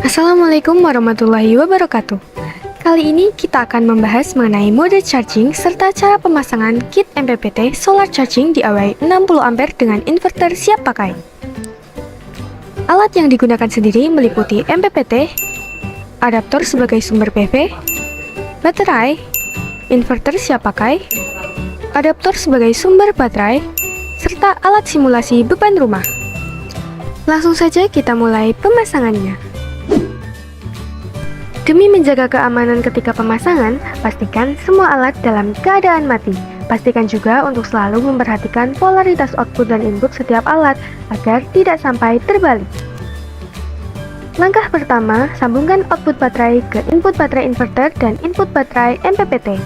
Assalamualaikum warahmatullahi wabarakatuh. Kali ini kita akan membahas mengenai mode charging serta cara pemasangan kit MPPT solar charging di array 60 ampere dengan inverter siap pakai. Alat yang digunakan sendiri meliputi MPPT, adaptor sebagai sumber PV, baterai, inverter siap pakai, adaptor sebagai sumber baterai, serta alat simulasi beban rumah. Langsung saja kita mulai pemasangannya. Demi menjaga keamanan ketika pemasangan, pastikan semua alat dalam keadaan mati. Pastikan juga untuk selalu memperhatikan polaritas output dan input setiap alat agar tidak sampai terbalik. Langkah pertama, sambungkan output baterai ke input baterai inverter dan input baterai MPPT.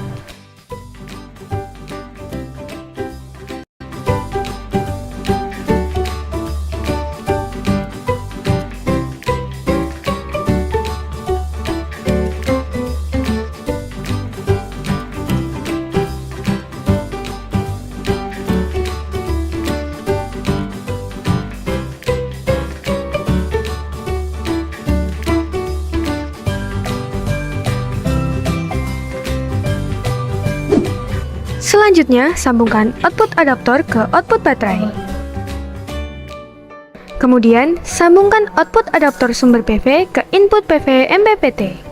Selanjutnya, sambungkan output adaptor ke output baterai. Kemudian, sambungkan output adaptor sumber PV ke input PV MPPT.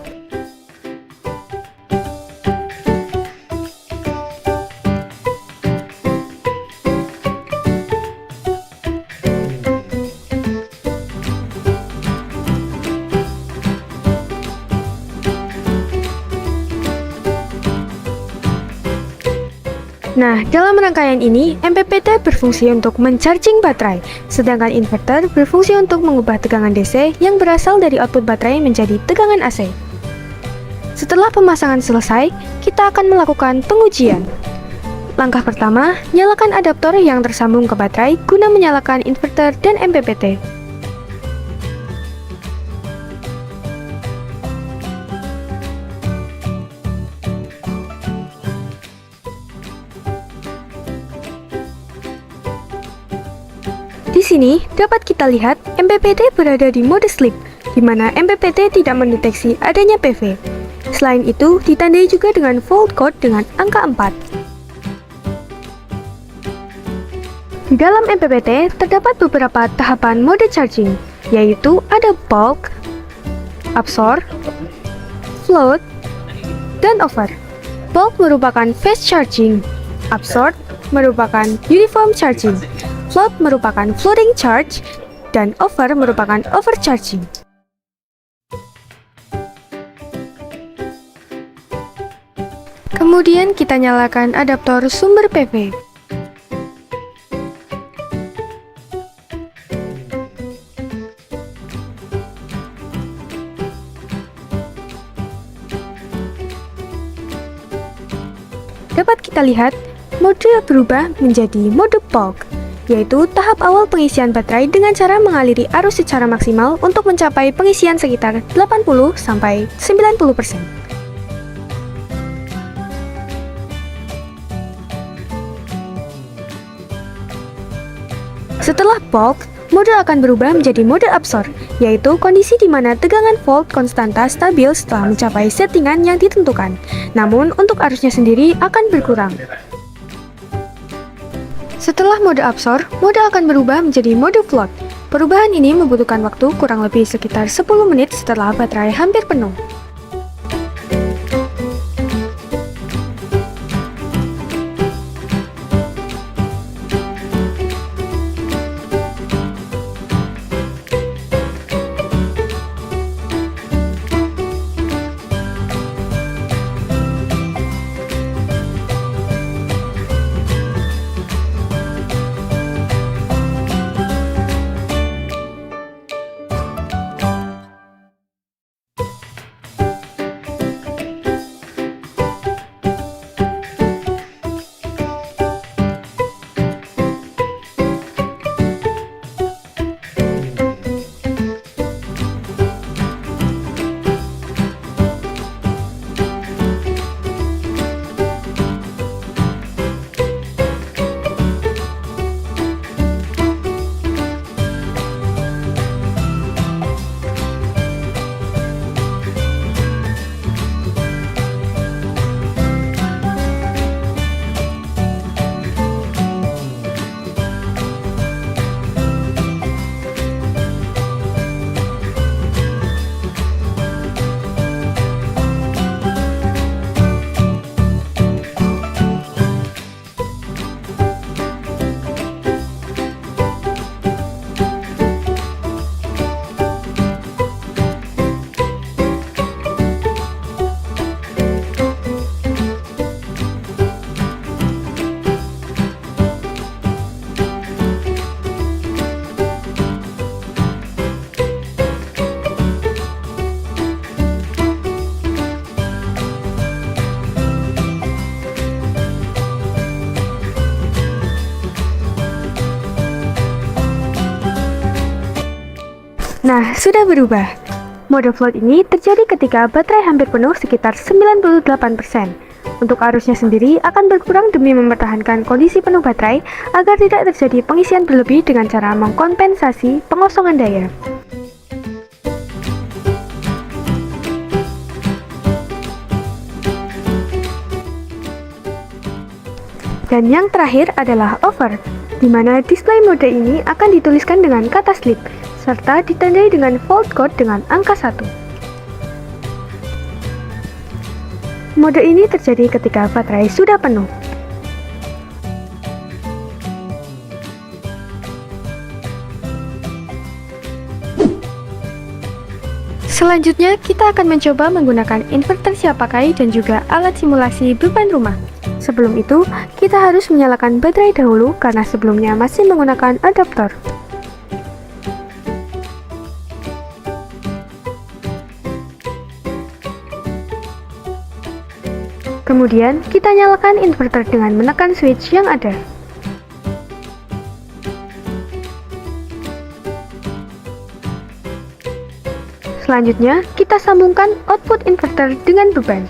Nah, dalam rangkaian ini, MPPT berfungsi untuk mencharging baterai, sedangkan inverter berfungsi untuk mengubah tegangan DC yang berasal dari output baterai menjadi tegangan AC. Setelah pemasangan selesai, kita akan melakukan pengujian. Langkah pertama, nyalakan adaptor yang tersambung ke baterai guna menyalakan inverter dan MPPT. Di sini dapat kita lihat MPPT berada di mode sleep, di mana MPPT tidak mendeteksi adanya PV. Selain itu, ditandai juga dengan fault code dengan angka 4. Di dalam MPPT terdapat beberapa tahapan mode charging, yaitu ada bulk, absorb, float, dan over. Bulk merupakan fast charging, absorb merupakan uniform charging, float merupakan floating charge, dan over merupakan overcharging. Kemudian kita nyalakan adaptor sumber PV. Dapat kita lihat, mode berubah menjadi mode bulk, yaitu tahap awal pengisian baterai dengan cara mengaliri arus secara maksimal untuk mencapai pengisian sekitar 80-90%. Setelah bulk, mode akan berubah menjadi mode absorb, yaitu kondisi di mana tegangan volt konstanta stabil setelah mencapai settingan yang ditentukan. Namun, untuk arusnya sendiri akan berkurang. Setelah mode absorb, mode akan berubah menjadi mode float. Perubahan ini membutuhkan waktu kurang lebih sekitar 10 menit setelah baterai hampir penuh. Nah, sudah berubah. Mode float ini terjadi ketika baterai hampir penuh sekitar 98%. Untuk arusnya sendiri akan berkurang demi mempertahankan kondisi penuh baterai agar tidak terjadi pengisian berlebih dengan cara mengkompensasi pengosongan daya. Dan yang terakhir adalah over, di mana display mode ini akan dituliskan dengan kata sleep, serta ditandai dengan volt code dengan angka 1. Mode ini terjadi ketika baterai sudah penuh. Selanjutnya, kita akan mencoba menggunakan inverter siap pakai dan juga alat simulasi beban rumah. Sebelum itu, kita harus menyalakan baterai dahulu karena sebelumnya masih menggunakan adaptor. Kemudian, kita nyalakan inverter dengan menekan switch yang ada. Selanjutnya, kita sambungkan output inverter dengan beban.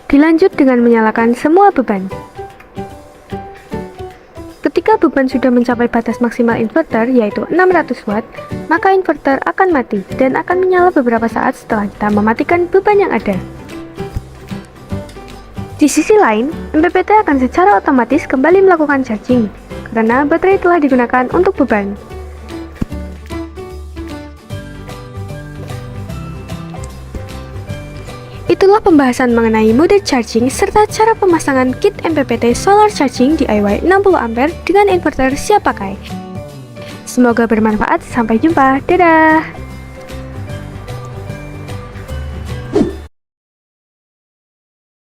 Dilanjut dengan menyalakan semua beban. Ketika beban sudah mencapai batas maksimal inverter yaitu 600 watt, maka inverter akan mati dan akan menyala beberapa saat setelah kita mematikan beban yang ada. Di sisi lain, MPPT akan secara otomatis kembali melakukan charging karena baterai telah digunakan untuk beban. Itulah pembahasan mengenai mode charging serta cara pemasangan kit MPPT Solar Charging DIY 60A dengan inverter siap pakai. Semoga bermanfaat, sampai jumpa, dadah!